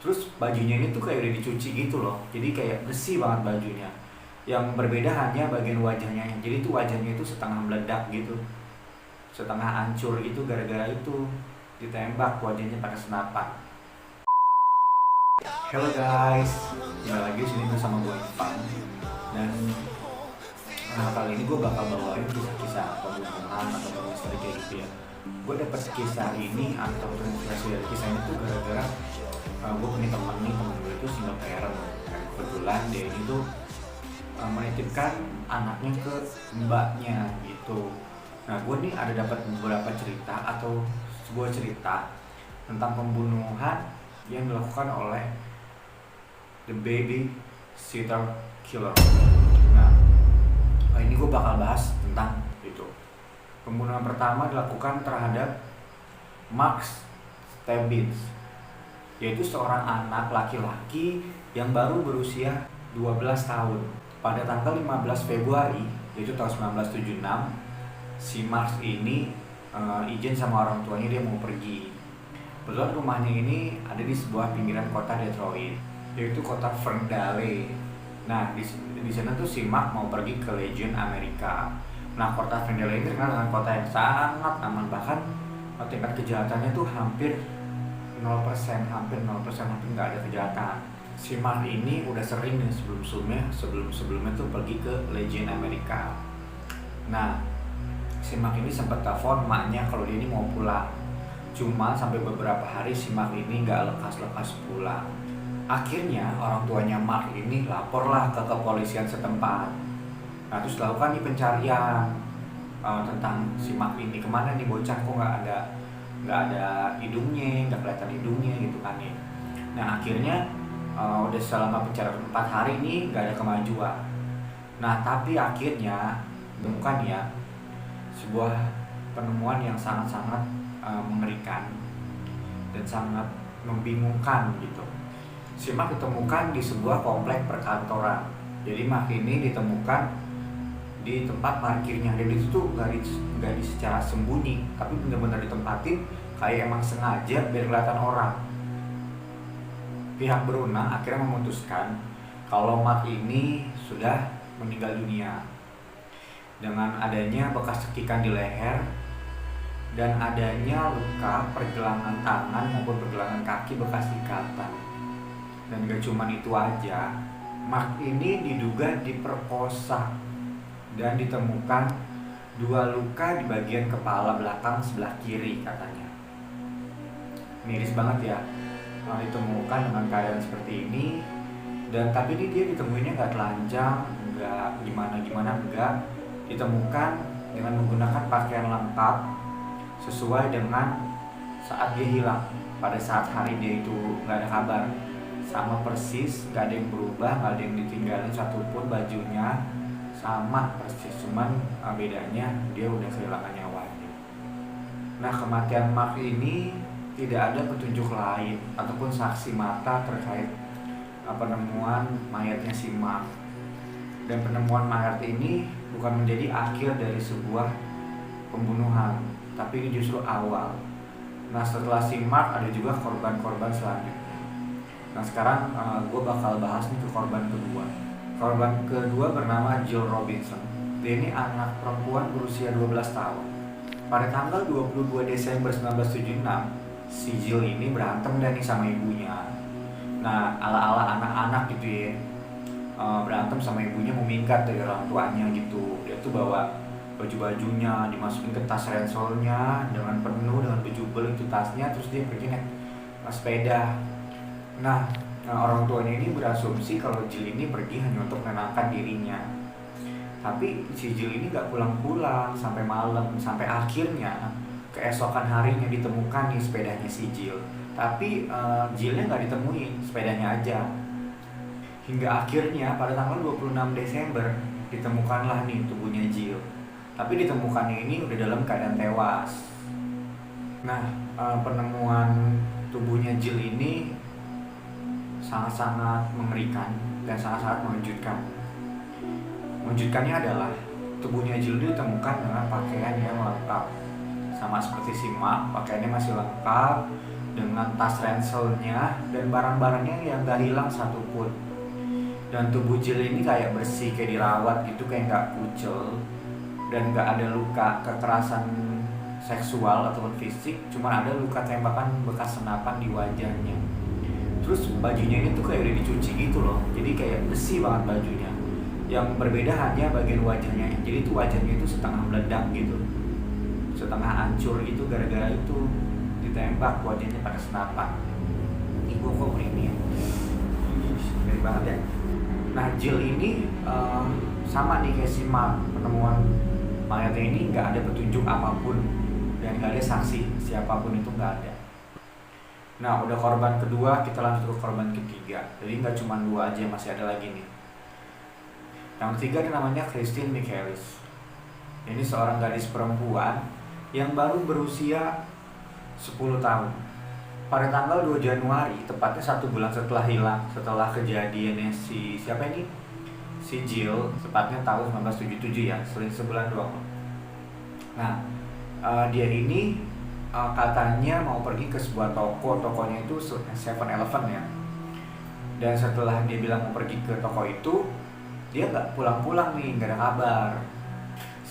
Terus bajunya ini tuh kayak udah dicuci gitu loh, jadi kayak bersih banget bajunya. Yang berbeda hanya bagian wajahnya, jadi tuh wajahnya itu setengah meledak gitu, setengah hancur gitu gara-gara itu ditembak wajahnya pakai senapan. Hello guys, kembali lagi sini bersama gue Ivan. Dan kali ini gue bakal bawain kisah-kisah pembunuhan atau misteri kayak gitu ya. Gue dapet kisah ini atau terinspirasi dari kisah ini tuh gara-gara gue punya temen gue itu single parent. Kebetulan dia ini tuh menitipkan anaknya ke mbaknya gitu. Nah, gue nih ada dapat beberapa cerita atau sebuah cerita tentang pembunuhan yang dilakukan oleh the baby sitter killer. Nah, ini gue bakal bahas tentang itu. Pembunuhan pertama dilakukan terhadap Max Stebbins, yaitu seorang anak laki-laki yang baru berusia 12 tahun. Pada tanggal 15 Februari, yaitu tahun 1976, si Max ini izin sama orang tuanya dia mau pergi. Kebetulan rumahnya ini ada di sebuah pinggiran kota Detroit, yaitu kota Ferndale. Nah, di sana tuh si Max mau pergi ke Legion Amerika. Nah, kota Ferndale ini terkenal dengan kota yang sangat aman, bahkan tingkat kejahatannya tuh hampir 0%, hampir nggak ada kejahatan. Si Mark ini udah sering nih sebelumnya tuh pergi ke Legion Amerika. Nah, si Mark ini sempat telepon emaknya kalau dia ini mau pulang. Cuma sampai beberapa hari si Mark ini nggak lekas pulang. Akhirnya orang tuanya Mark ini laporlah ke kepolisian setempat. Nah, terus dilakukan nih pencarian tentang si Mark ini, kemana nih bocah, kok nggak ada hidungnya, nggak kelihatan hidungnya gitu kan ya. Nah, akhirnya udah selama pencarian 4 hari ini nggak ada kemajuan. Nah, tapi akhirnya bukan ya, sebuah penemuan yang sangat-sangat mengerikan dan sangat membingungkan gitu. Si Mark ditemukan di sebuah komplek perkantoran. Jadi Mark ini ditemukan di tempat parkirnya, dan itu tuh nggak di secara sembunyi, tapi benar-benar ditempatin kayak emang sengaja biar kelihatan orang. Pihak berwenang akhirnya memutuskan kalau Mark ini sudah meninggal dunia dengan adanya bekas cekikan di leher dan adanya luka pergelangan tangan maupun pergelangan kaki bekas ikatan. Dan gak cuma itu aja, Mark ini diduga diperkosa dan ditemukan 2 luka di bagian kepala belakang sebelah kiri katanya. Miris banget ya, ditemukan dengan keadaan seperti ini. Dan tapi ini dia ditemuinnya nggak telanjang, nggak gimana enggak, ditemukan dengan menggunakan pakaian lengkap sesuai dengan saat dia hilang. Pada saat hari dia itu nggak ada kabar, sama persis, nggak ada yang berubah, nggak ada yang ditinggalin satupun, bajunya sama persis, cuman bedanya dia udah kehilangan nyawanya. Nah, kematian Mark ini tidak ada petunjuk lain ataupun saksi mata terkait penemuan mayatnya si Mark. Dan penemuan mayat ini bukan menjadi akhir dari sebuah pembunuhan, tapi ini justru awal. Nah, setelah si Mark ada juga korban-korban selanjutnya. Nah, sekarang gue bakal bahas nih ke korban kedua. Korban kedua bernama Jill Robinson. Dia ini anak perempuan berusia 12 tahun. Pada tanggal 22 Desember 1976, si Jill ini berantem dan nih sama ibunya. Nah, ala-ala anak-anak gitu ya, berantem sama ibunya, mau minggat dari orang tuanya gitu. Dia tuh bawa baju-bajunya, dimasukin ke tas ranselnya dengan penuh dengan baju bel itu tasnya, terus dia pergi naik sepeda. Nah, orang tuanya ini berasumsi kalau Jill ini pergi hanya untuk menenangkan dirinya. Tapi si Jill ini gak pulang-pulang sampai malam, sampai akhirnya keesokan harinya ditemukan nih sepedanya si Jill. Tapi Jillnya gak ditemuin, sepedanya aja. Hingga akhirnya pada tanggal 26 Desember ditemukanlah nih tubuhnya Jill. Tapi ditemukannya ini udah dalam keadaan tewas. Nah, penemuan tubuhnya Jill ini sangat-sangat mengerikan dan sangat-sangat mengejutkan. Mengejutkannya adalah tubuhnya Jill ditemukan dengan pakaian yang lengkap. Sama seperti si Mark, pakaiannya masih lengkap, dengan tas ranselnya dan barang-barangnya yang gak hilang satupun. Dan tubuh Jill ini kayak bersih, kayak dirawat gitu, kayak gak kucel dan gak ada luka kekerasan seksual ataupun fisik, cuma ada luka tembakan bekas senapan di wajahnya. Terus bajunya ini tuh kayak udah dicuci gitu loh, jadi kayak bersih banget bajunya. Yang berbeda hanya bagian wajahnya, jadi tuh wajahnya itu setengah meledak gitu, setengah hancur gitu gara-gara itu ditembak wajahnya pakai senapan. Ibu kok merinding, ngeri banget ya. Nah Jill ini sama nih kayak si Mark, penemuan mayatnya ini nggak ada petunjuk apapun dan nggak ada saksi siapapun, itu nggak ada. Nah udah korban kedua, kita lanjut ke korban ketiga. Jadi nggak cuma dua aja, masih ada lagi nih. Yang ketiga namanya Christine Michaelis. Ini seorang gadis perempuan yang baru berusia 10 tahun. Pada tanggal 2 Januari, tepatnya 1 bulan setelah hilang, setelah kejadiannya si Jill, tepatnya tahun 1977 ya, sebulan doang. Nah, dia ini katanya mau pergi ke sebuah tokonya itu 7-Eleven ya. Dan setelah dia bilang mau pergi ke toko itu, dia nggak pulang-pulang nih, nggak ada kabar.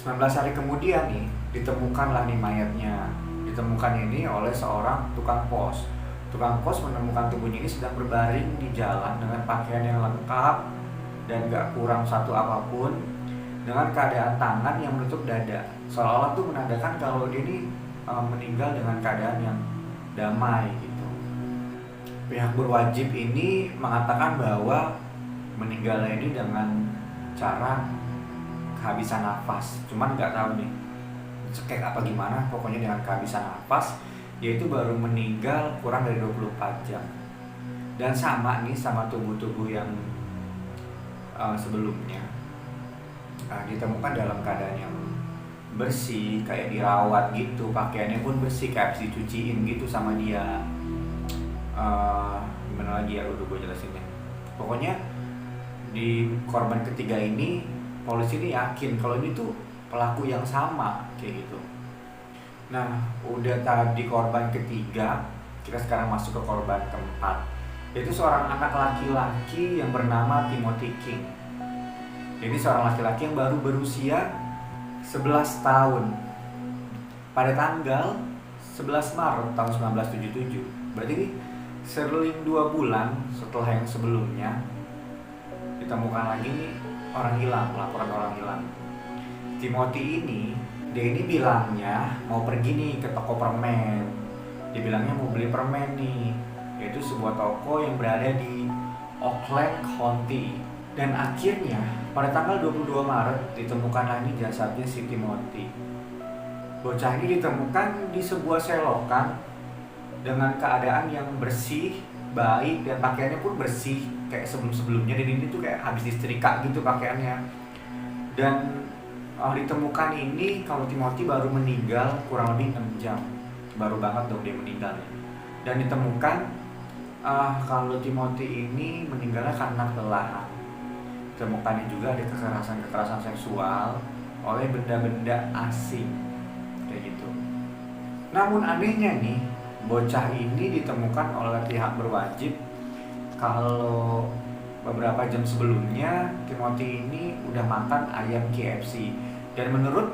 19 hari kemudian nih, ditemukanlah nih mayatnya. Ditemukan ini oleh seorang tukang pos. Tukang pos menemukan tubuhnya ini sedang berbaring di jalan dengan pakaian yang lengkap dan gak kurang satu apapun, dengan keadaan tangan yang menutup dada, seolah-olah tuh menandakan kalau dia ini meninggal dengan keadaan yang damai gitu. Pihak berwajib ini mengatakan bahwa meninggalnya ini dengan cara kehabisan nafas, cuman nggak tahu nih cekek apa gimana, pokoknya dengan kehabisan nafas. Dia itu baru meninggal kurang dari 24 jam. Dan sama nih sama tubuh-tubuh yang sebelumnya, ditemukan dalam keadaan yang bersih, kayak dirawat gitu, pakaiannya pun bersih, kayak habis dicuciin gitu sama dia. Gimana lagi ya, udah gue jelasinnya. Pokoknya di korban ketiga ini, polisi ini yakin kalau ini tuh pelaku yang sama kayak gitu. Nah, udah tadi korban ketiga, kita sekarang masuk ke korban keempat, yaitu seorang anak laki-laki yang bernama Timothy King. Jadi seorang laki-laki yang baru berusia 11 tahun pada tanggal 11 Maret tahun 1977. Berarti ini selang 2 bulan setelah yang sebelumnya ditemukan lagi nih orang hilang, laporan orang hilang. Timothy ini, dia ini bilangnya mau pergi nih ke toko permen. Dia bilangnya mau beli permen nih, yaitu sebuah toko yang berada di Oakland County. Dan akhirnya pada tanggal 22 Maret ditemukan lagi jasadnya si Timothy. Bocah ini ditemukan di sebuah selokan dengan keadaan yang bersih, baik, dan pakaiannya pun bersih kayak sebelum-sebelumnya. Dan ini tuh kayak habis disetrika gitu pakaiannya. Dan ditemukan ini kalau Timothy baru meninggal kurang lebih 6 jam. Baru banget dong dia meninggal. Dan ditemukan kalau Timothy ini meninggalnya karena kelelahan. Ditemukannya juga ada kekerasan seksual oleh benda-benda asing kayak gitu. Namun anehnya nih, bocah ini ditemukan oleh pihak berwajib kalau beberapa jam sebelumnya Timothy ini udah makan ayam KFC. Dan menurut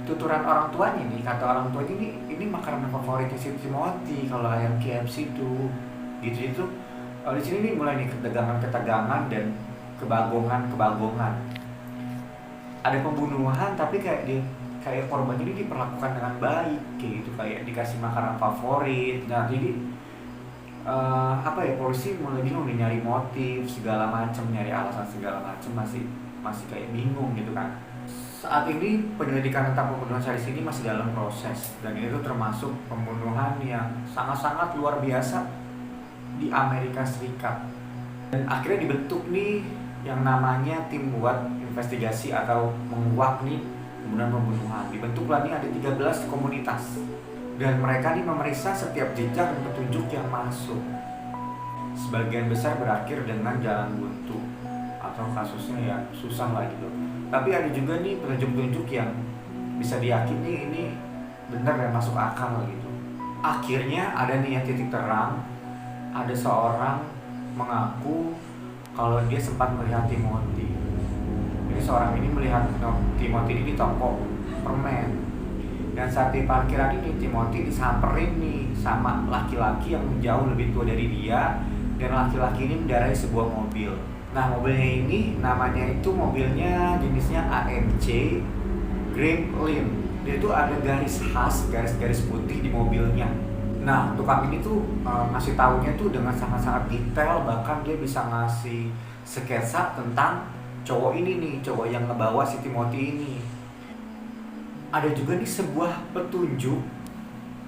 tuturan orang tuanya nih, kata orang tuanya ini makanan favoritnya si Timothy kalau ayam KFC itu gitu. Di sini nih mulai nih ketegangan dan kebagongan. Ada pembunuhan tapi kayak korban ini diperlakukan dengan baik kayak gitu, kayak dikasih makanan favorit. Nah jadi polisi mulai bingung nih, nyari motif segala macam, nyari alasan segala macam, masih kayak bingung gitu kan. Saat ini penyelidikan tentang pembunuhan sadis ini masih dalam proses, dan itu termasuk pembunuhan yang sangat-sangat luar biasa di Amerika Serikat. Dan akhirnya dibentuk nih yang namanya tim buat investigasi atau menguak nih pembunuhan. Dibentuklah nih ada 13 komunitas, dan mereka nih memeriksa setiap jejak dan petunjuk yang masuk. Sebagian besar berakhir dengan jalan buntu atau kasusnya ya susah lah gitu. Tapi ada juga nih petunjuk-petunjuk yang bisa diyakini ini benar dan masuk akal gitu. Akhirnya ada nih yang titik terang, ada seorang mengaku kalau dia sempat melihat Timothy. Jadi seorang ini melihat Timothy ini di toko permen. Dan saat di parkiran ini Timothy disamperin nih sama laki-laki yang jauh lebih tua dari dia, dan laki-laki ini mendarai sebuah mobil. Nah, mobilnya ini namanya itu mobilnya jenisnya AMC Gremlin. Dia itu ada garis khas, garis-garis putih di mobilnya. Nah, tukang ini tuh ngasih taunya tuh dengan sangat-sangat detail, bahkan dia bisa ngasih sketsa tentang cowok ini nih, cowok yang ngebawa si Timothy ini. Ada juga nih sebuah petunjuk.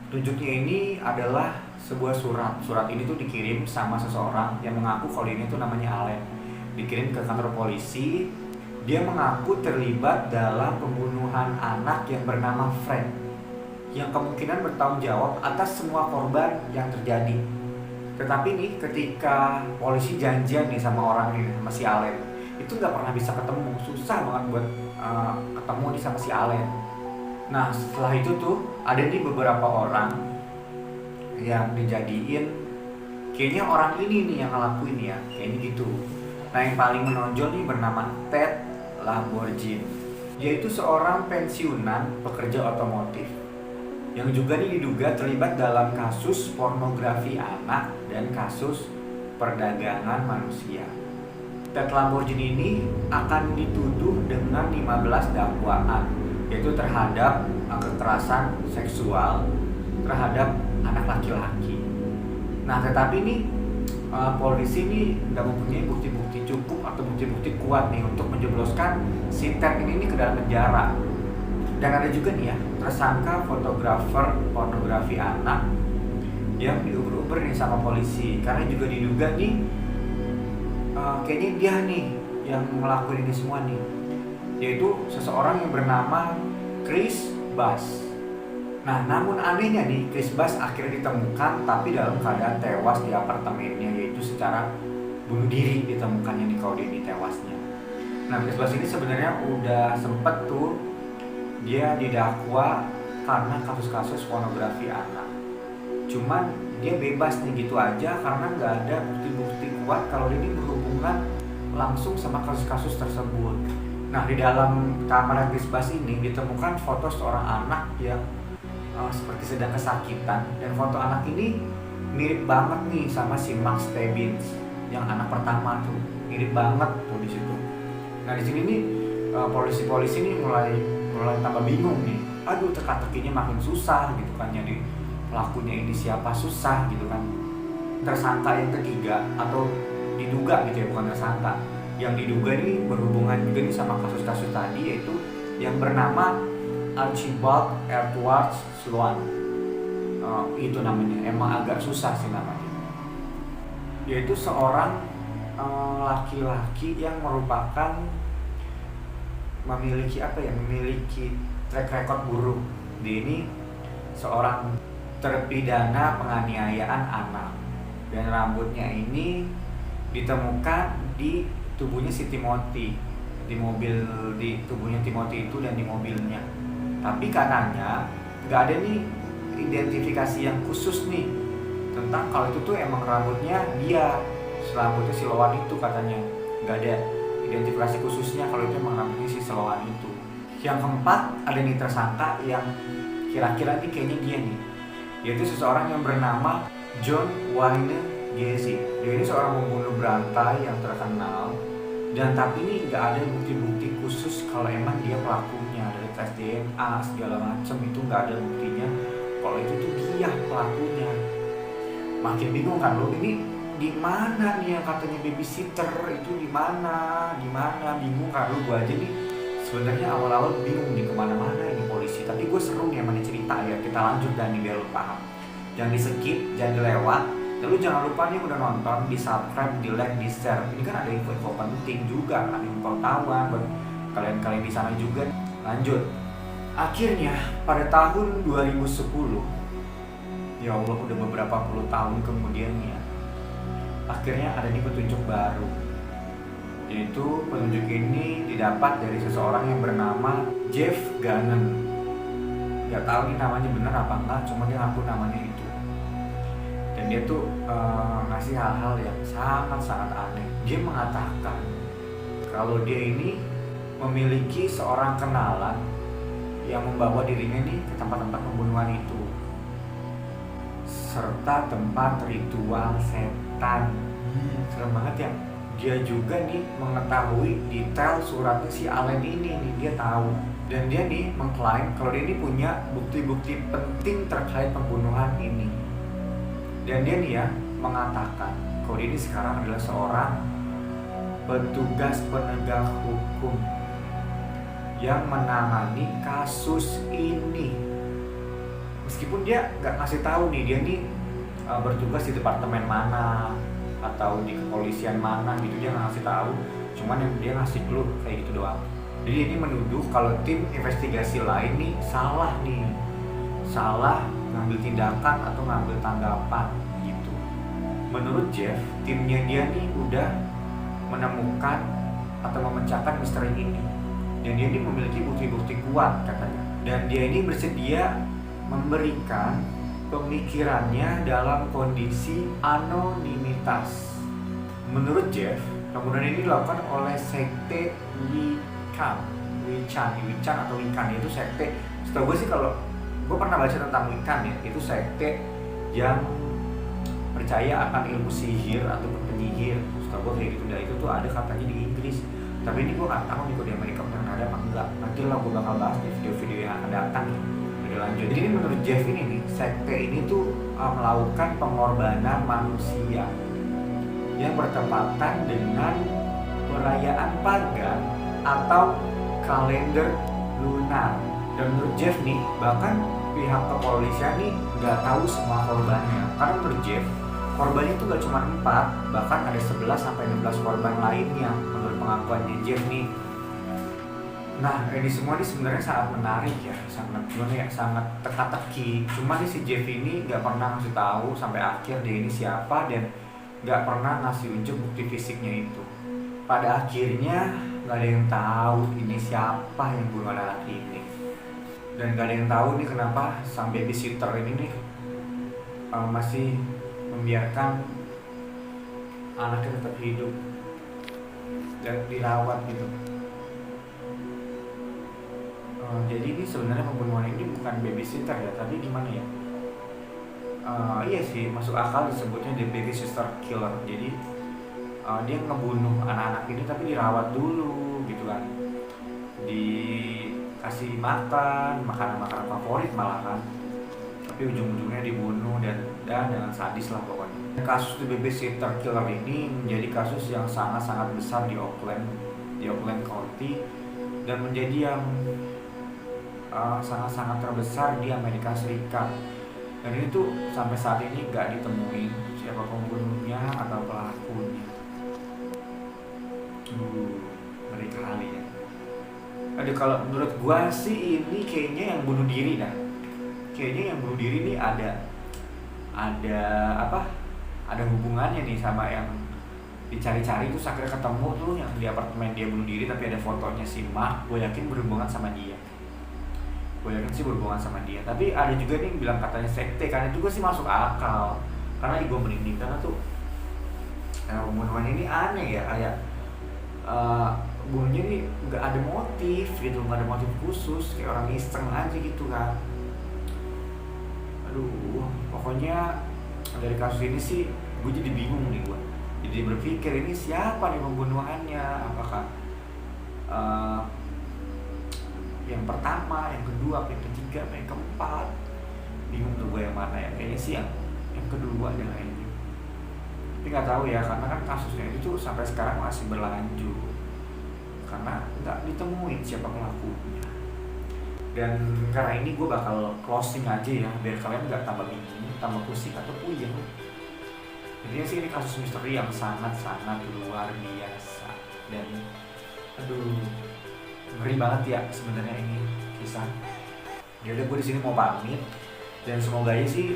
Petunjuknya ini adalah sebuah surat. Surat ini tuh dikirim sama seseorang yang mengaku kalau ini tuh namanya Allen. Dikirim ke kantor polisi. Dia mengaku terlibat dalam pembunuhan anak yang bernama Frank, yang kemungkinan bertanggung jawab atas semua korban yang terjadi. Tetapi nih ketika polisi janjian nih sama orang ini, sama si Allen, itu nggak pernah bisa ketemu, susah banget buat ketemu nih sama si Allen. Nah, setelah itu tuh ada nih beberapa orang yang dijadiin kayaknya orang ini nih yang ngelakuin ya, kayaknya gitu. Nah, yang paling menonjol nih bernama Ted Lamborghini. Dia itu seorang pensiunan pekerja otomotif yang juga nih diduga terlibat dalam kasus pornografi anak dan kasus perdagangan manusia. Ted Lamborghini ini akan dituduh dengan 15 dakwaan, yaitu terhadap kekerasan seksual terhadap anak laki-laki. Nah, tetapi nih polisi ini nggak mempunyai bukti-bukti cukup atau bukti-bukti kuat nih untuk menjebloskan si Ted ini ke dalam penjara. Dan ada juga nih ya tersangka fotografer pornografi anak yang diuber-uber nih sama polisi karena juga diduga nih kayaknya dia nih yang ngelakuin ini semua nih, yaitu seseorang yang bernama Chris Bass. Nah, namun anehnya nih, Chris Bass akhirnya ditemukan tapi dalam keadaan tewas di apartemennya, yaitu secara bunuh diri ditemukannya nih kalau dia tewasnya. Nah, Chris Bass ini sebenarnya udah sempet tuh dia didakwa karena kasus-kasus pornografi anak. Cuman dia bebas nih gitu aja karena nggak ada bukti-bukti kuat kalau dia ini berhubungan langsung sama kasus-kasus tersebut. Nah, di dalam kamar Chris Bass ini ditemukan foto seorang anak yang seperti sedang kesakitan, dan foto anak ini mirip banget nih sama si Max Stebbins yang anak pertama tuh, mirip banget tuh di situ. Nah, di sini nih polisi-polisi nih mulai tambah bingung nih. Aduh, teka-tekinya makin susah gitu kan, jadi pelakunya ini siapa susah gitu kan. Tersangka yang ketiga atau diduga gitu ya, bukan tersangka, yang diduga ini berhubungan juga nih sama kasus-kasus tadi, yaitu yang bernama Archibald Edward Sloan. Itu namanya, emang agak susah sih namanya. Yaitu seorang laki-laki yang merupakan memiliki track record buruk. Dia ini seorang terpidana penganiayaan anak, dan rambutnya ini ditemukan di tubuhnya si Timothy, di tubuhnya Timothy itu dan di mobilnya. Tapi katanya nggak ada nih identifikasi yang khusus nih tentang kalau itu tuh emang rambutnya dia, rambutnya si Sloan itu, katanya nggak ada identifikasi khususnya kalau itu emang rambutnya si Sloan itu. Yang keempat ada nih tersangka yang kira-kira nih kayaknya dia nih, yaitu seseorang yang bernama John Wayne Gacy. Dia ini seorang pembunuh berantai yang terkenal, dan tapi ini nggak ada bukti-bukti khusus kalau emang dia pelakunya. Dari tes DNA segala macam itu nggak ada buktinya kalau itu tuh dia pelakunya. Makin bingung kan lo, ini di mana nih yang katanya babysitter itu, di mana bingung kan lo. Gue aja nih sebenarnya awal-awal bingung nih kemana-mana ini polisi, tapi gue seru nih emang cerita ya. Kita lanjut dan nih biar lo paham, jangan di skip, jangan dilewat. Dan lu jangan lupa nih udah nonton, di subscribe, di like, di share. Ini kan ada info-info penting juga, ada info tahuan buat kalian-kalian di sana juga. Lanjut. Akhirnya pada tahun 2010, ya Allah udah beberapa puluh tahun kemudian ya, akhirnya ada nih petunjuk baru. Yaitu petunjuk ini didapat dari seseorang yang bernama Jeff Gannon. Gak tahu nih namanya bener apa enggak, cuma dia ngaku namanya itu. dan dia tuh ngasih hal-hal yang sangat-sangat aneh. Dia mengatakan kalau dia ini memiliki seorang kenalan yang membawa dirinya nih ke tempat-tempat pembunuhan itu, serta tempat ritual setan. Serem banget ya. Dia juga nih mengetahui detail suratnya si Allen ini nih, dia tahu. Dan dia nih mengklaim kalau dia ini punya bukti-bukti penting terkait pembunuhan ini. Dan dia nih ya mengatakan kalau dia ini sekarang adalah seorang petugas penegak hukum yang menangani kasus ini. Meskipun dia nggak ngasih tahu nih dia nih bertugas di departemen mana atau di kepolisian mana gitu, dia nggak ngasih tahu. Cuman yang dia ngasih clue kayak gitu doang. Jadi ini menuduh kalau tim investigasi lain nih salah ngambil tindakan atau ngambil tanggapan gitu. Menurut Jeff, timnya dia nih udah menemukan atau memecahkan misteri ini, dan dia ini memiliki bukti-bukti kuat katanya. Dan dia ini bersedia memberikan pemikirannya dalam kondisi anonimitas. Menurut Jeff, pembunuhan ini dilakukan oleh sekte Wiccan atau Wiccan itu sekte. Setahu gue sih, kalau gue pernah baca tentang Wiccan ya, itu sekte yang percaya akan ilmu sihir ataupun penyihir. Setahu gue kayak gitu. Dan itu tuh ada katanya di Inggris. Tapi ini gue nggak tahu nih kalau di Amerika beneran ada apa enggak. Nanti lah gue bakal bahas di video-video yang akan datang. Video lanjut. Jadi menurut Jeff ini nih, sekte ini tuh melakukan pengorbanan manusia yang bertepatan dengan perayaan pagan atau kalender lunar. Dan menurut Jeff nih, bahkan pihak kepolisian nih nggak tahu semua korbannya. Karena menurut Jeff, korbannya itu nggak cuma 4, bahkan ada 11-16 korban lainnya menurut pengakuannya Jeff nih. Nah, ini semua nih sebenarnya sangat menarik ya, sangat teka-teki. Cuma nih si Jeff ini nggak pernah ngasih tahu sampai akhir dia ini siapa, dan nggak pernah ngasih unjuk bukti fisiknya itu. Pada akhirnya nggak ada yang tahu ini siapa yang bunuh anak ini, dan nggak ada yang tahu nih kenapa sang babysitter ini nih masih membiarkan anaknya tetap hidup dan dirawat gitu. Jadi ini sebenarnya pembunuhan ini bukan babysitter ya, tapi gimana ya? Iya sih, masuk akal disebutnya the babysitter killer. Jadi dia ngebunuh anak-anak ini tapi dirawat dulu gitu kan, dikasih makanan favorit malahan, tapi ujung-ujungnya dibunuh dan dengan sadis lah pokoknya. Kasus the babysitter killer ini menjadi kasus yang sangat-sangat besar di Oakland County, dan menjadi yang sangat-sangat terbesar di Amerika Serikat. Dan ini tuh sampai saat ini gak ditemuin siapa pembunuhnya atau pelakunya. Ngeri kali ya. Aduh, kalau menurut gua sih ini kayaknya yang bunuh diri dah. Kayaknya yang bunuh diri nih ada hubungannya nih sama yang dicari-cari itu. Akhirnya ketemu tuh yang di apartemen dia bunuh diri, tapi ada fotonya si Mark. Gue yakin berhubungan sama dia. Tapi ada juga nih yang bilang katanya sekte, karena itu gue sih masuk akal. Karena gue merinding, karena tuh pembunuhan ini aneh ya, kayak bunuhnya nih nggak ada motif gitu, nggak ada motif khusus, kayak orang iseng aja gitu kan. Aduh, pokoknya dari kasus ini sih gue jadi bingung nih gue. Jadi berpikir ini siapa nih pembunuhannya? Apakah yang pertama, yang kedua, yang ketiga, yang keempat? Bingung tuh gue yang mana ya. Kayaknya sih yang kedua aja kayaknya. Tapi nggak tahu ya, karena kan kasusnya itu sampai sekarang masih berlanjut karena nggak ditemuin siapa pelakunya. Dan karena ini gue bakal closing aja ya, biar kalian nggak tambah bingung, tambah pusing atau puyeng. Intinya sih ini kasus misteri yang sangat-sangat luar biasa, dan aduh, ngeri banget ya sebenarnya ini kisah. Yaudah, gue di sini mau pamit, dan semoga aja sih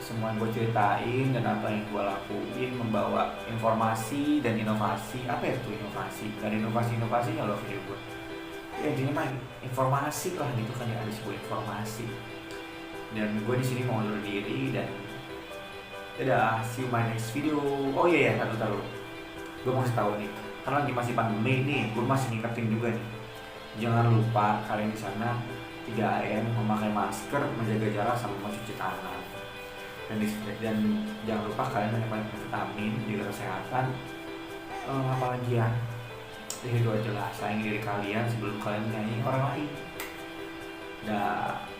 semua yang gue ceritain dan apa yang gue lakuin membawa informasi dan inovasi. Apa ya itu inovasi? Gak ada inovasi kalau video gue. Ya intinya mah informasi lah gitu kan ya, ada sebuah informasi. Dan gue di sini mau undur diri, dan Dadah, see you my next video. Oh iya ya, taruh. Gue mau kasih tahu nih, karena lagi masih pandemi nih, gue masih ngingetin juga nih. Jangan lupa kalian di sana 3M, memakai masker, menjaga jarak, sama mencuci tangan. Dan jangan lupa kalian minum vitamin, jaga kesehatan. Apalagi ya, itu aja lah, sayangi diri kalian sebelum kalian menyayangi orang lain. Dah.